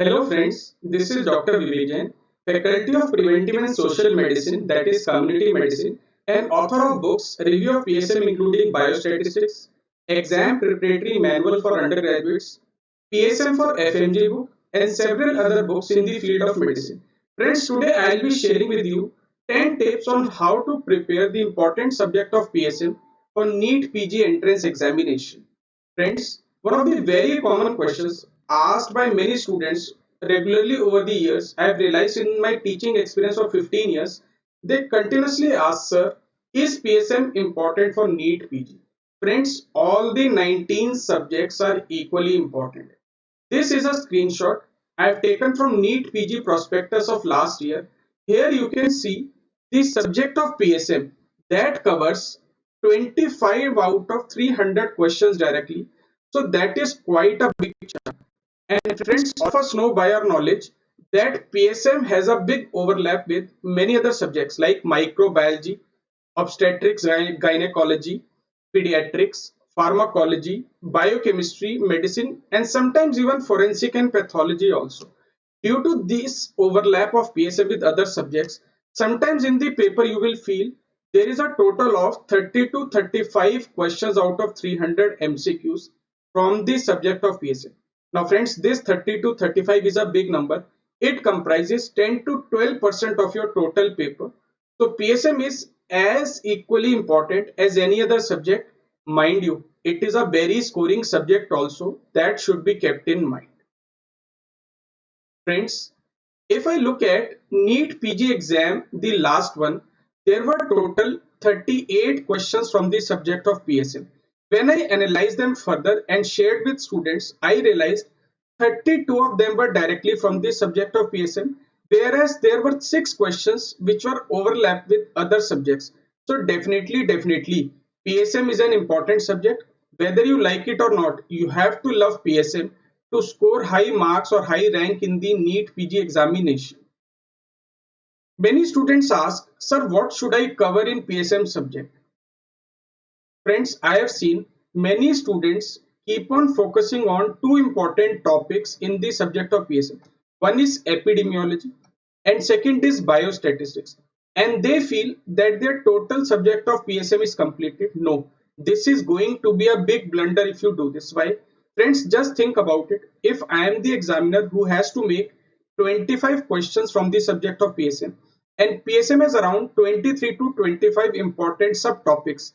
Hello friends, this is Dr. Vivek Jain, Faculty of Preventive and Social Medicine, that is Community Medicine, and author of books, Review of PSM including Biostatistics, Exam Preparatory Manual for Undergraduates, PSM for FMG book, and several other books in the field of medicine. Friends, today I will be sharing with you 10 tips on how to prepare the important subject of PSM for NEET PG entrance examination. Friends, one of the very common questions asked by many students regularly over the years, I have realized in my teaching experience of 15 years, they continuously ask, Sir, is PSM important for NEET PG? Friends, all the 19 subjects are equally important. This is a screenshot I have taken from NEET PG prospectus of last year. Here you can see the subject of PSM that covers 25 out of 300 questions directly. So that is quite a big chunk. And friends, all of us know by our knowledge that PSM has a big overlap with many other subjects like microbiology, obstetrics, gynecology, pediatrics, pharmacology, biochemistry, medicine, and sometimes even forensic and pathology also. Due to this overlap of PSM with other subjects, sometimes in the paper you will feel there is a total of 30 to 35 questions out of 300 MCQs from the subject of PSM. Now friends, this 30 to 35 is a big number. It comprises 10 to 12% of your total paper. So PSM is as equally important as any other subject. Mind you, it is a very scoring subject also that should be kept in mind. Friends, if I look at NEET PG exam, the last one, there were total 38 questions from the subject of PSM. When I analyzed them further and shared with students, I realized 32 of them were directly from the subject of PSM, whereas there were 6 questions which were overlapped with other subjects. So definitely, PSM is an important subject. Whether you like it or not, you have to love PSM to score high marks or high rank in the NEET PG examination. Many students ask, Sir, what should I cover in PSM subject? Friends, I have seen many students keep on focusing on two important topics in the subject of PSM. One is epidemiology and second is biostatistics. And they feel that their total subject of PSM is completed. No, this is going to be a big blunder if you do this. Why? Friends, just think about it. If I am the examiner who has to make 25 questions from the subject of PSM and PSM has around 23 to 25 important subtopics,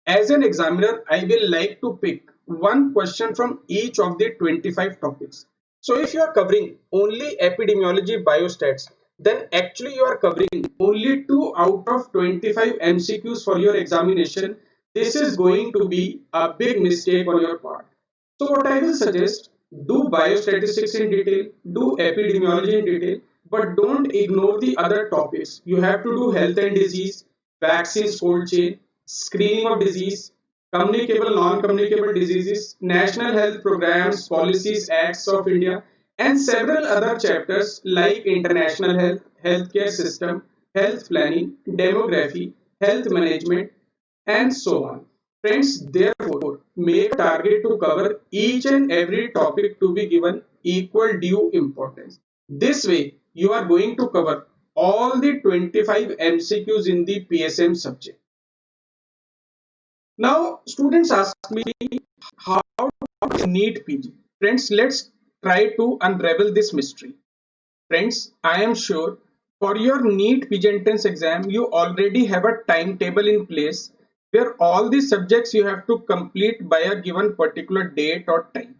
as an examiner, I will like to pick one question from each of the 25 topics. So if you are covering only epidemiology biostats, then actually you are covering only 2 out of 25 MCQs for your examination. This is going to be a big mistake on your part. So what I will suggest, do biostatistics in detail, do epidemiology in detail, but don't ignore the other topics. You have to do health and disease, vaccines cold chain, screening of disease, communicable, non-communicable diseases, national health programs, policies, acts of India, and several other chapters like international health, healthcare system, health planning, demography, health management, and so on. Friends, therefore, make a target to cover each and every topic to be given equal due importance. This way, you are going to cover all the 25 MCQs in the PSM subject. Now, students ask me, how to NEET PG? Friends, let's try to unravel this mystery. Friends, I am sure for your NEET PG entrance exam, you already have a timetable in place where all the subjects you have to complete by a given particular date or time.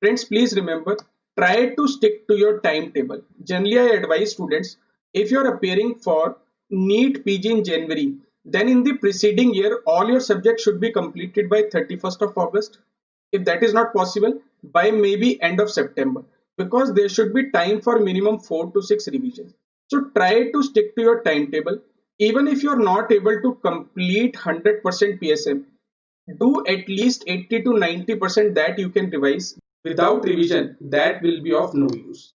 Friends, please remember, try to stick to your timetable. Generally, I advise students, if you are appearing for NEET PG in January, then in the preceding year, all your subjects should be completed by 31st of August. If that is not possible, by maybe end of September, because there should be time for minimum 4 to 6 revisions. So try to stick to your timetable. Even if you are not able to complete 100% PSM, do at least 80 to 90% that you can revise. Without revision, that will be of no use.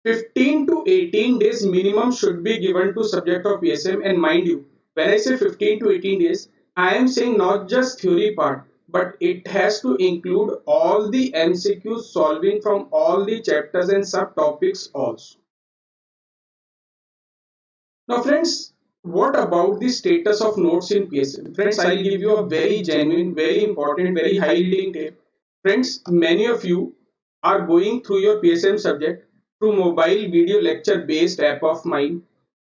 15 to 18 days minimum should be given to subject of PSM, and mind you, when I say 15 to 18 days, I am saying not just theory part, but it has to include all the MCQs solving from all the chapters and subtopics also. Now friends, what about the status of notes in PSM? Friends, I'll give you a very genuine, very important, very high yielding tip. Friends, many of you are going through your PSM subject through mobile video lecture based app of mine.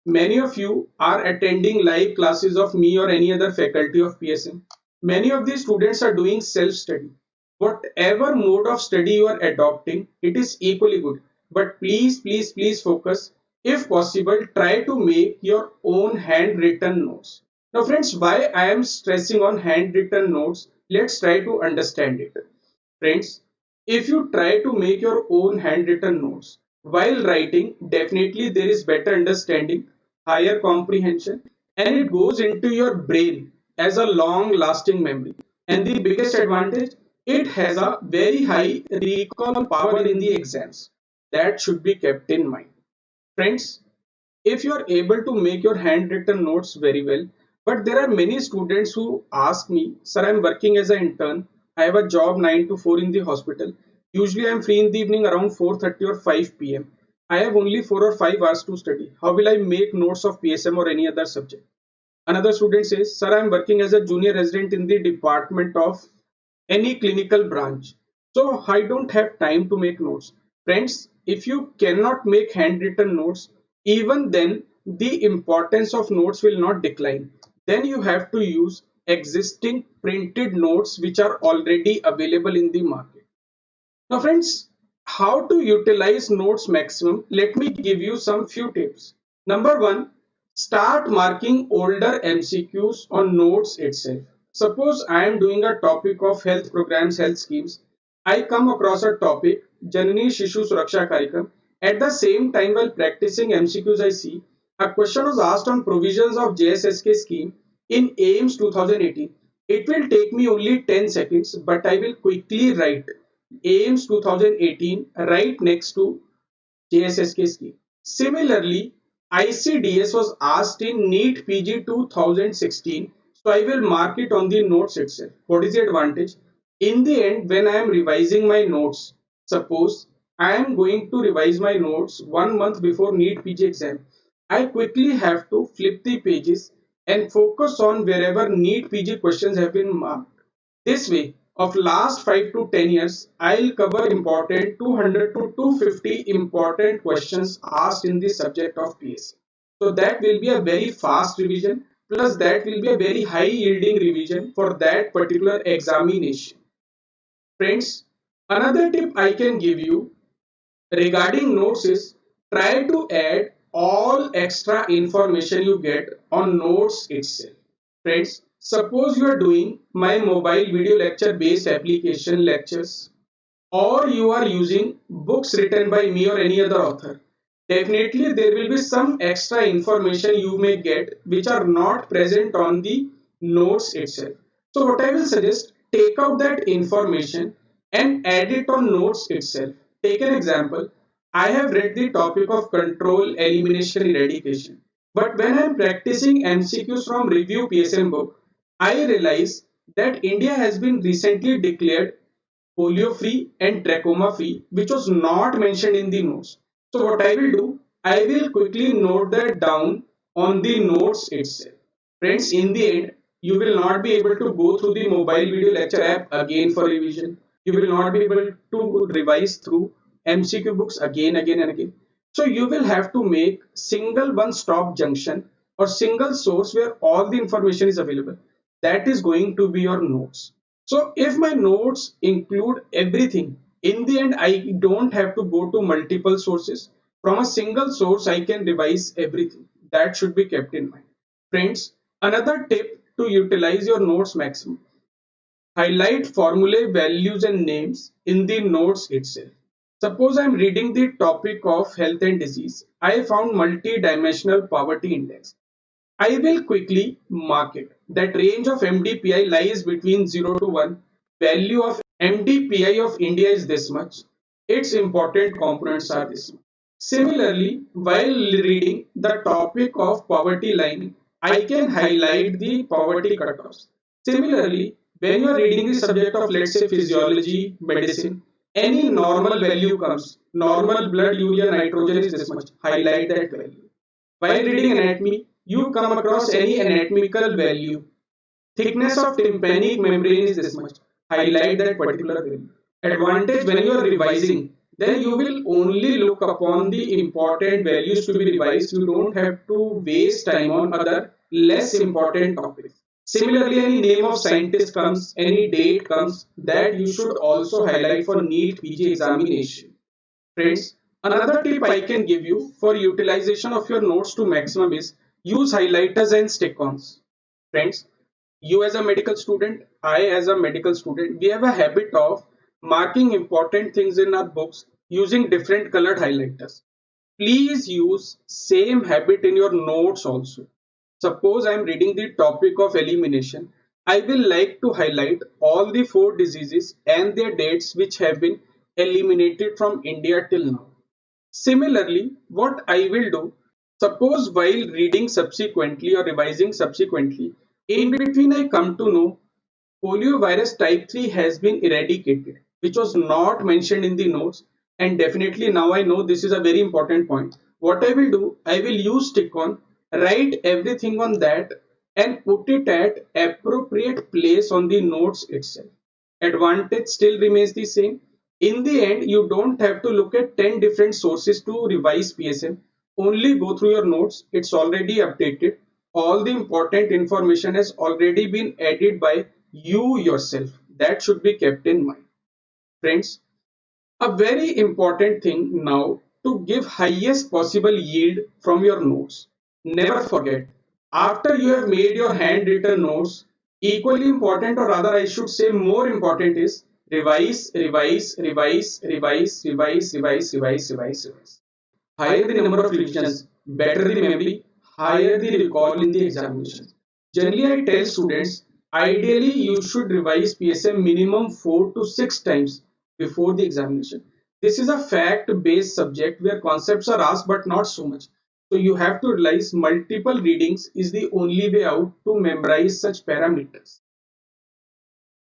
Many of you are attending live classes of me or any other faculty of PSM. Many of these students are doing self-study. Whatever mode of study you are adopting, it is equally good. But please, please, please focus. If possible, try to make your own handwritten notes. Now friends, why I am stressing on handwritten notes? Let's try to understand it. Friends, if you try to make your own handwritten notes while writing, definitely there is better understanding, higher comprehension, and it goes into your brain as a long lasting memory. And the biggest advantage, it has a very high recall power in the exams. That should be kept in mind. Friends, if you are able to make your handwritten notes very well, but there are many students who ask me, sir, I'm working as an intern, I have a job 9 to 4 in the hospital, usually I'm free in the evening around 4:30 or 5 p.m. I have only 4 or 5 hours to study, how will I make notes of PSM or any other subject? Another student says, sir, I'm working as a junior resident in the department of any clinical branch, so I don't have time to make notes. Friends, if you cannot make handwritten notes, even then the importance of notes will not decline. Then you have to use existing printed notes which are already available in the market. Now friends, how to utilize notes maximum, let me give you some few tips. Number one, start marking older MCQs on notes itself. Suppose I am doing a topic of health programs, health schemes. I come across a topic, Janani Shishu Suraksha Karikram. At the same time, while practicing MCQs, I see a question was asked on provisions of JSSK scheme in AIMS 2018. It will take me only 10 seconds, but I will quickly write AIMS 2018 right next to JSSK scheme. Similarly, ICDS was asked in NEET PG 2016, so I will mark it on the notes itself. What is the advantage? In the end, when I am revising my notes, suppose I am going to revise my notes 1 month before NEET PG exam, I quickly have to flip the pages and focus on wherever NEET PG questions have been marked. This way, of last 5 to 10 years, I'll cover important 200 to 250 important questions asked in the subject of PSC. So that will be a very fast revision, plus that will be a very high yielding revision for that particular examination. Friends, another tip I can give you regarding notes is try to add all extra information you get on notes itself. Friends, suppose you are doing my mobile video lecture based application lectures, or you are using books written by me or any other author. Definitely there will be some extra information you may get which are not present on the notes itself. So what I will suggest, take out that information and add it on notes itself. Take an example. I have read the topic of control, elimination, eradication. But when I am practicing MCQs from review PSM book, I realize that India has been recently declared polio free and trachoma free, which was not mentioned in the notes. So what I will do, I will quickly note that down on the notes itself. Friends, in the end, you will not be able to go through the mobile video lecture app again for revision. You will not be able to revise through MCQ books again and again. So you will have to make single one stop junction or single source where all the information is available. That is going to be your notes. So if my notes include everything, in the end, I don't have to go to multiple sources. From a single source, I can revise everything. That should be kept in mind. Friends, another tip to utilize your notes maximum. Highlight formulae, values and names in the notes itself. Suppose I am reading the topic of health and disease. I found multi-dimensional poverty index. I will quickly mark it. That range of MDPI lies between 0 to 1. Value of MDPI of India is this much. Its important components are this much. Similarly, while reading the topic of poverty line, I can highlight the poverty cutoffs. Similarly, When you are reading the subject of, let's say, physiology, medicine, any normal value comes, normal blood urea nitrogen is this much, highlight that value. While reading anatomy, you come across any anatomical value, thickness of tympanic membrane is this much, highlight that particular value. Advantage when you are revising, then you will only look upon the important values to be revised. You don't have to waste time on other less important topics. Similarly, any name of scientist comes, any date comes, that you should also highlight for NEET PG examination. Friends, another tip I can give you for utilization of your notes to maximum is use highlighters and stick-ons. Friends, you as a medical student, I as a medical student, we have a habit of marking important things in our books using different colored highlighters. Please use same habit in your notes also. Suppose I am reading the topic of elimination. I will like to highlight all the 4 diseases and their dates which have been eliminated from India till now. Similarly, what I will do, suppose while reading subsequently or revising subsequently, in between I come to know poliovirus type 3 has been eradicated, which was not mentioned in the notes, and definitely now I know this is a very important point. What I will do, I will use stick on, write everything on that, and put it at appropriate place on the notes itself. Advantage still remains the same. In the end, you don't have to look at 10 different sources to revise PSM. Only go through your notes. It's already updated. All the important information has already been added by you yourself. That should be kept in mind. Friends, a very important thing now to give highest possible yield from your notes. Never forget, after you have made your handwritten notes, equally important, or rather I should say more important, is revise, revise, revise, revise, revise, revise, revise, revise, revise. Higher the number of revisions, better the memory, higher the recall in the examination. Generally, I tell students, ideally you should revise PSM minimum 4 to 6 times before the examination. This is a fact-based subject where concepts are asked but not so much. So you have to realize multiple readings is the only way out to memorize such parameters.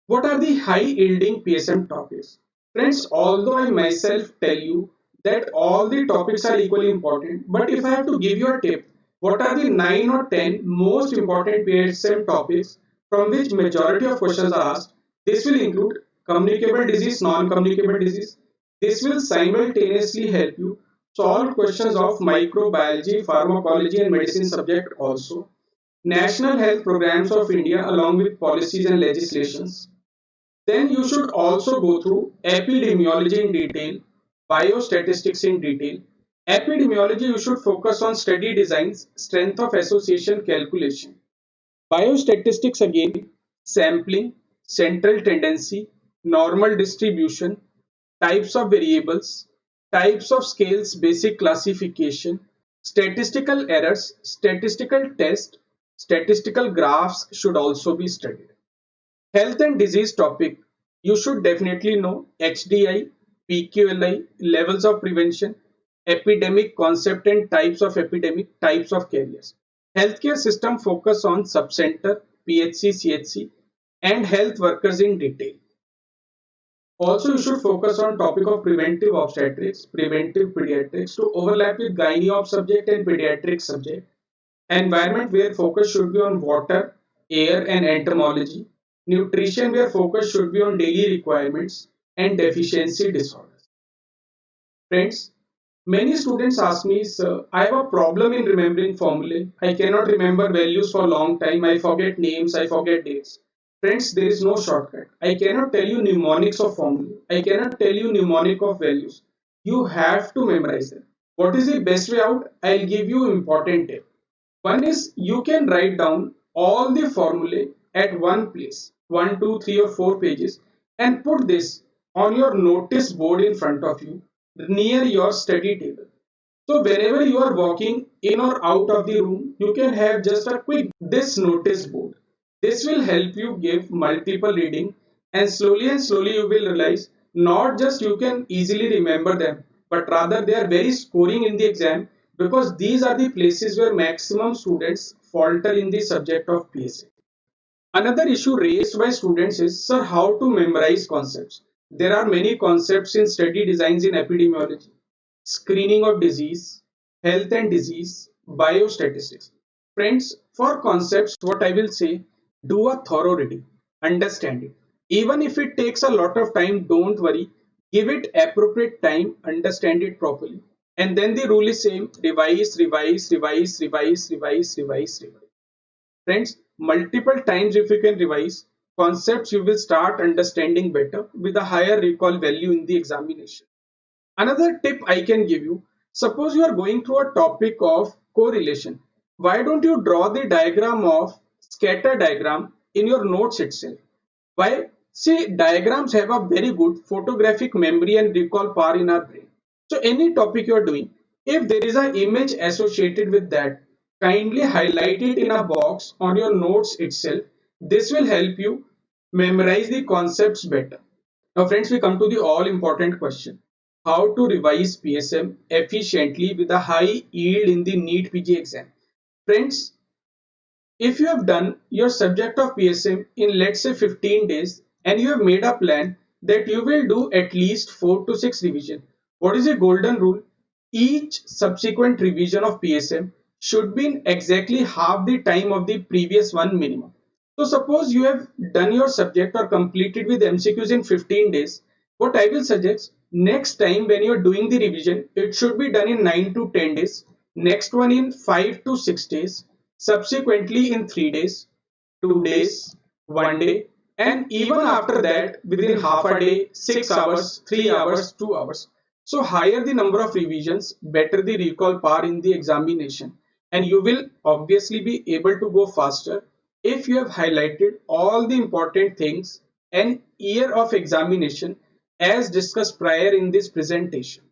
What are the high yielding PSM topics? Friends, although I myself tell you that all the topics are equally important, but if I have to give you a tip, what are the 9 or 10 most important PSM topics from which majority of questions are asked? This will include communicable disease, non-communicable disease. This will simultaneously help you solve questions of microbiology, pharmacology and medicine subject also. National health programs of India along with policies and legislations. Then you should also go through epidemiology in detail, biostatistics in detail. Epidemiology, you should focus on study designs, strength of association calculation. Biostatistics again, sampling, central tendency, normal distribution, types of variables, types of scales, basic classification, statistical errors, statistical test, statistical graphs should also be studied. Health and disease topic. You should definitely know HDI, PQLI, levels of prevention, epidemic concept and types of epidemic, types of carriers. Healthcare system focus on subcenter, PHC, CHC, and health workers in detail. Also, you should focus on topic of preventive obstetrics, preventive pediatrics to overlap with gynae ob subject and pediatric subject. Environment where focus should be on water, air and entomology. Nutrition where focus should be on daily requirements and deficiency disorders. Friends, many students ask me, sir, I have a problem in remembering formulae. I cannot remember values for a long time. I forget names, I forget dates. Friends, there is no shortcut. I cannot tell you mnemonics of formulae. I cannot tell you mnemonic of values. You have to memorize them. What is the best way out? I'll give you important tip. One is you can write down all the formulae at one place, 1, 2, 3 or 4 pages, and put this on your notice board in front of you near your study table. So whenever you are walking in or out of the room, you can have just a quick this notice board. This will help you give multiple reading and slowly you will realize not just you can easily remember them, but rather they are very scoring in the exam because these are the places where maximum students falter in the subject of PSA. Another issue raised by students is, sir, how to memorize concepts. There are many concepts in study designs in epidemiology, screening of disease, health and disease, biostatistics. Friends, for concepts, what I will say, do a thorough reading, understand it. Even if it takes a lot of time, don't worry. Give it appropriate time, understand it properly. And then the rule is same, revise, revise, revise, revise, revise, revise, revise. Friends, multiple times if you can revise concepts, you will start understanding better with a higher recall value in the examination. Another tip I can give you, suppose you are going through a topic of correlation. Why don't you draw the diagram of scatter diagram in your notes itself? Why? See, diagrams have a very good photographic memory and recall power in our brain. So any topic you are doing, if there is an image associated with that, kindly highlight it in a box on your notes itself. This will help you memorize the concepts better. Now friends, we come to the all important question. How to revise PSM efficiently with a high yield in the NEET PG exam. Friends, if you have done your subject of PSM in, let's say, 15 days, and you have made a plan that you will do at least 4 to 6 revision, what is the golden rule? Each subsequent revision of PSM should be in exactly half the time of the previous one minimum. So suppose you have done your subject or completed with MCQs in 15 days, what I will suggest, next time when you are doing the revision, it should be done in 9 to 10 days, next one in 5 to 6 days, subsequently in 3 days, 2 days, 1 day, and even after that within half a day, 6 hours, 3 hours, 2 hours. So higher the number of revisions, better the recall power in the examination, and you will obviously be able to go faster if you have highlighted all the important things and year of examination as discussed prior in this presentation.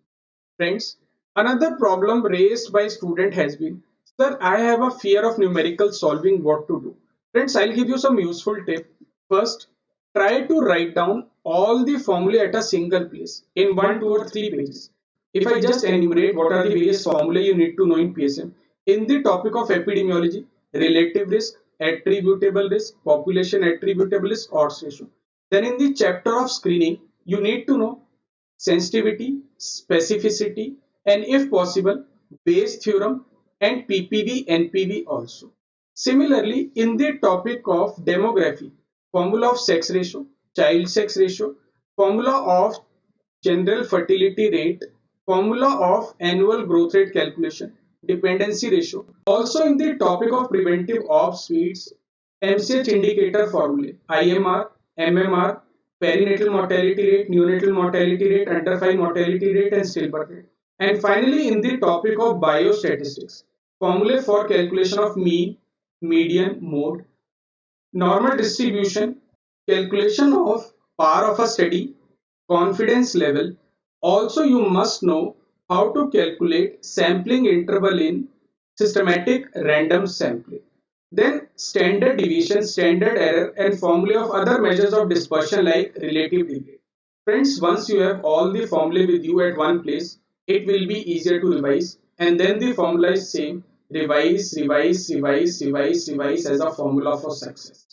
Friends, another problem raised by student has been, sir, I have a fear of numerical solving, what to do? Friends, I'll give you some useful tip. First, try to write down all the formulae at a single place in one, two, or three pages. If I just enumerate what are the various formulae you need to know in PSM, in the topic of epidemiology, relative risk, attributable risk, population attributable risk, odds ratio. Then in the chapter of screening, you need to know sensitivity, specificity, and if possible, Bayes theorem and PPV, NPV also. Similarly, in the topic of demography, formula of sex ratio, child sex ratio, formula of general fertility rate, formula of annual growth rate calculation, dependency ratio. Also in the topic of preventive ops speeds, MCH indicator formulae, IMR, MMR, perinatal mortality rate, neonatal mortality rate, under 5 mortality rate, and stillbirth rate. And finally, in the topic of biostatistics, formulae for calculation of mean, median, mode, normal distribution, calculation of power of a study, confidence level. Also, you must know how to calculate sampling interval in systematic random sampling. Then standard deviation, standard error, and formulae of other measures of dispersion like relative degree. Friends, once you have all the formulae with you at one place, it will be easier to revise. And then the formula is same. Revise, revise, revise, revise, revise as a formula for success.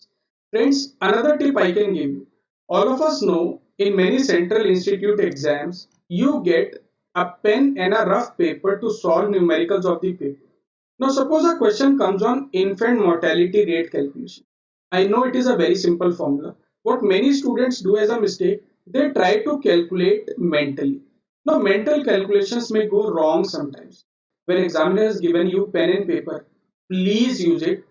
Friends, another tip I can give you. All of us know in many central institute exams, you get a pen and a rough paper to solve numericals of the paper. Now, suppose a question comes on infant mortality rate calculation. I know it is a very simple formula. What many students do as a mistake, they try to calculate mentally. Now, mental calculations may go wrong sometimes. When examiner has given you pen and paper, please use it.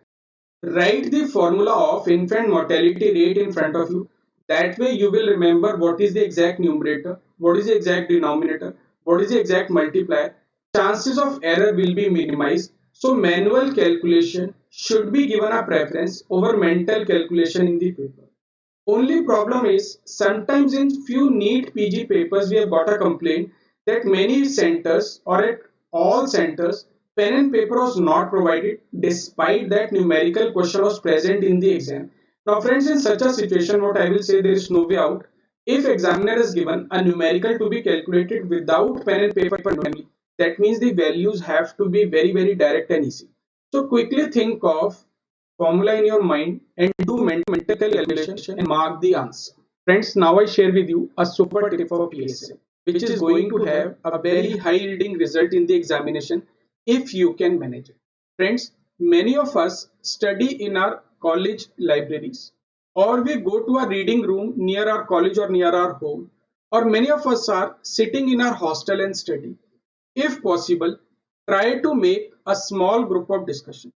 Write the formula of infant mortality rate in front of you. That way you will remember what is the exact numerator, what is the exact denominator, what is the exact multiplier. Chances of error will be minimized. So manual calculation should be given a preference over mental calculation in the paper. Only problem is sometimes in few NEET PG papers we have got a complaint that many centers or at all centers pen and paper was not provided despite that numerical question was present in the exam. Now friends, in such a situation what I will say, there is no way out. If examiner is given a numerical to be calculated without pen and paper only, that means the values have to be very direct and easy. So quickly think of formula in your mind and do mental calculation and mark the answer. Friends, now I share with you a super tip for PSM, which is going to have a very high yielding result in the examination if you can manage it. Friends, many of us study in our college libraries, or we go to a reading room near our college or near our home, or many of us are sitting in our hostel and study. If possible, try to make a small group of discussion.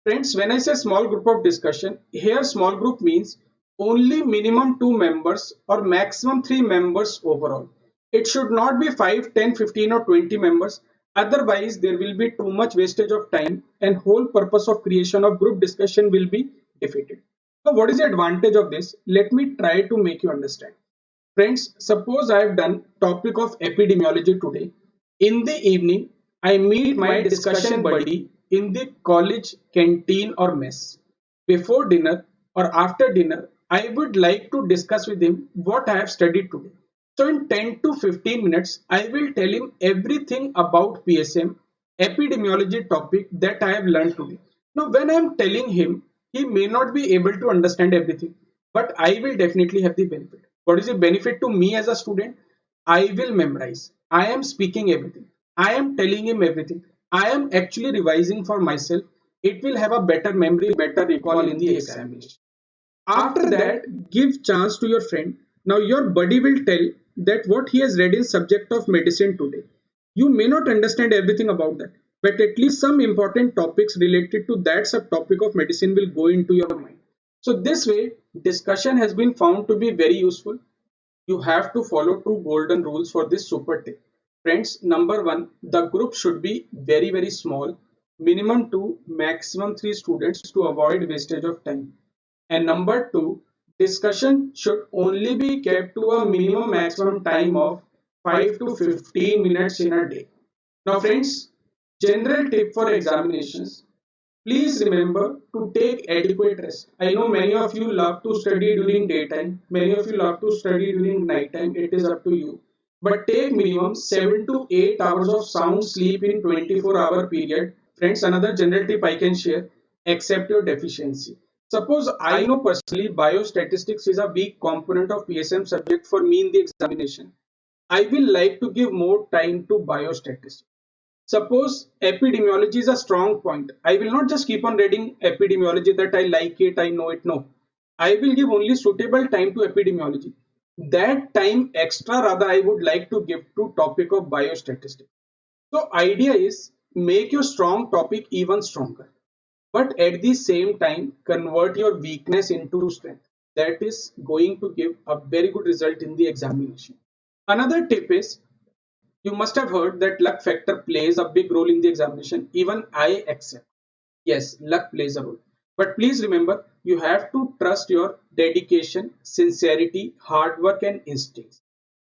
Friends, when I say small group of discussion, here small group means only minimum 2 members or maximum 3 members overall. It should not be 5, 10, 15 or 20 members. Otherwise, there will be too much wastage of time and whole purpose of creation of group discussion will be defeated. So what is the advantage of this? Let me try to make you understand. Friends, suppose I have done topic of epidemiology today. In the evening, I meet my discussion buddy in the college canteen or mess. Before dinner or after dinner, I would like to discuss with him what I have studied today. So in 10 to 15 minutes, I will tell him everything about PSM epidemiology topic that I have learned today. Now, when I am telling him, he may not be able to understand everything, but I will definitely have the benefit. What is the benefit to me as a student? I will memorize. I am speaking everything. I am telling him everything. I am actually revising for myself. It will have a better memory, better recall in the examination. After that, give chance to your friend. Now your buddy will tell that what he has read in subject of medicine today. You may not understand everything about that, but at least some important topics related to that subtopic of medicine will go into your mind. So this way, discussion has been found to be very useful. You have to follow two golden rules for this super tip. Friends, number one, the group should be very small, minimum 2, maximum 3 students to avoid wastage of time. And number two, discussion should only be kept to a minimum maximum time of 5 to 15 minutes in a day. Now friends, general tip for examinations. Please remember to take adequate rest. I know many of you love to study during daytime, many of you love to study during nighttime, it is up to you. But take minimum 7 to 8 hours of sound sleep in 24-hour period. Friends, another general tip I can share, accept your deficiency. Suppose I know personally biostatistics is a big component of PSM subject for me in the examination. I will like to give more time to biostatistics. Suppose epidemiology is a strong point. I will not just keep on reading epidemiology that I like it, I know it. No. I will give only suitable time to epidemiology. That time extra rather I would like to give to topic of biostatistics. So idea is make your strong topic even stronger. But at the same time convert your weakness into strength. That is going to give a very good result in the examination. Another tip is you must have heard that luck factor plays a big role in the examination. Even I accept. Yes, luck plays a role. But please remember, you have to trust your dedication, sincerity, hard work, and instincts.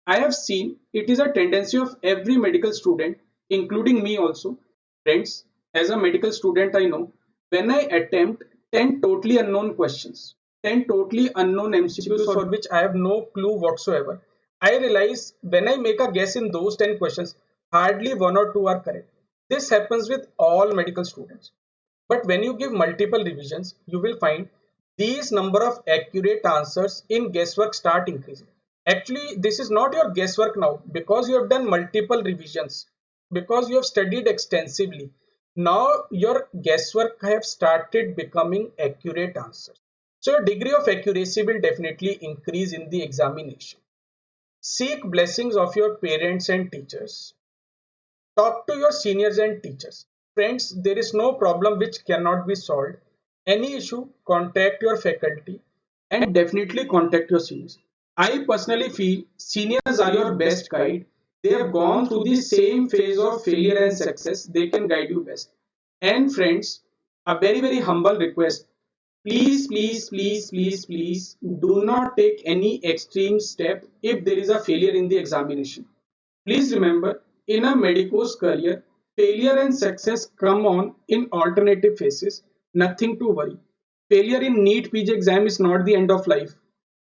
I have seen it is a tendency of every medical student, including me also. Friends, as a medical student, I know when I attempt 10 totally unknown questions, 10 totally unknown MCQs for which I have no clue whatsoever, I realize when I make a guess in those 10 questions, hardly one or two are correct. This happens with all medical students. But when you give multiple revisions, you will find these number of accurate answers in guesswork start increasing. Actually, this is not your guesswork now because you have done multiple revisions, because you have studied extensively. Now your guesswork have started becoming accurate answers. So your degree of accuracy will definitely increase in the examination. Seek blessings of your parents and teachers. Talk to your seniors and teachers. Friends, there is no problem which cannot be solved. Any issue, contact your faculty and definitely contact your seniors. I personally feel seniors are your best guide. They have gone through the same phase of failure and success. They can guide you best. And friends, a very humble request. Please, do not take any extreme step if there is a failure in the examination. Please remember, in a medico's career, failure and success come on in alternative phases. Nothing to worry. Failure in NEET PG exam is not the end of life.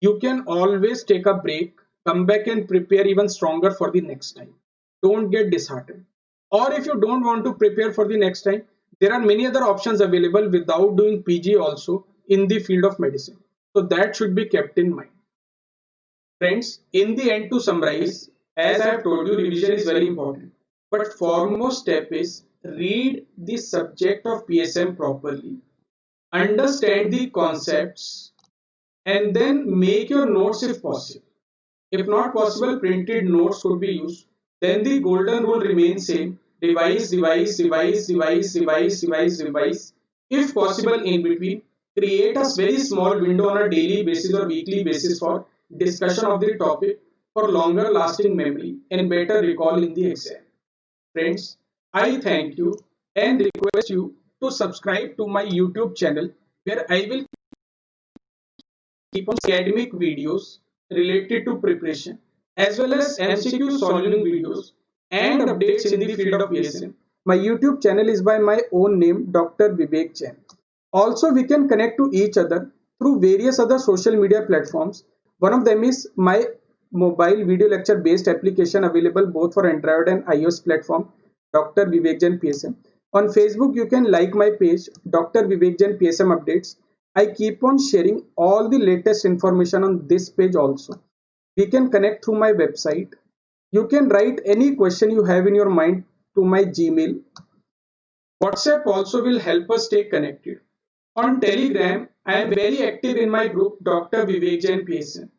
You can always take a break, come back and prepare even stronger for the next time. Don't get disheartened. Or if you don't want to prepare for the next time, There are many other options available without doing PG also in the field of medicine. So that should be kept in mind. Friends, in the end, to summarize, as I have told you, revision is very important. But foremost step is read the subject of PSM properly, understand the concepts, and then make your notes if possible. If not possible, printed notes could be used. Then the golden rule remains same. Revise, revise, revise, revise, revise, revise, revise. If possible, in between, create a very small window on a daily basis or weekly basis for discussion of the topic for longer lasting memory and better recall in the exam. Friends, I thank you and request you to subscribe to my YouTube channel where I will keep on academic videos related to preparation as well as MCQ solving videos and updates in the field of PSM. My YouTube channel is by my own name, Dr. Vivek Jain. Also, we can connect to each other through various other social media platforms. One of them is my mobile video lecture based application available both for Android and iOS platform, Dr. Vivek Jain PSM. On Facebook, you can like my page, Dr. Vivek Jain PSM Updates. I keep on sharing all the latest information on this page also. We can connect through my website. You can write any question you have in your mind to my Gmail. WhatsApp also will help us stay connected. On Telegram, I am very active in my group Dr. Vivek Jain PSM.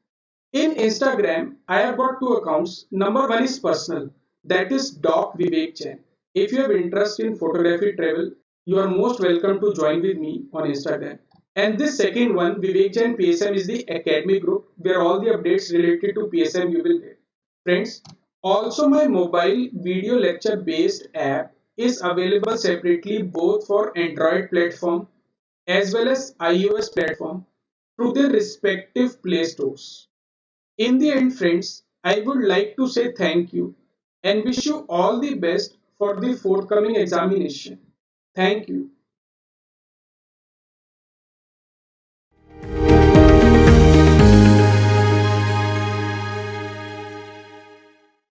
In Instagram, I have got two accounts. Number one is personal, that is Doc Vivek Jain. If you have interest in photography travel, you are most welcome to join with me on Instagram. And this second one, Vivek Jain PSM, is the academy group where all the updates related to PSM you will get. Friends, also my mobile video lecture based app is available separately both for Android platform as well as iOS platform through their respective play stores. In the end, friends, I would like to say thank you and wish you all the best for the forthcoming examination. Thank you.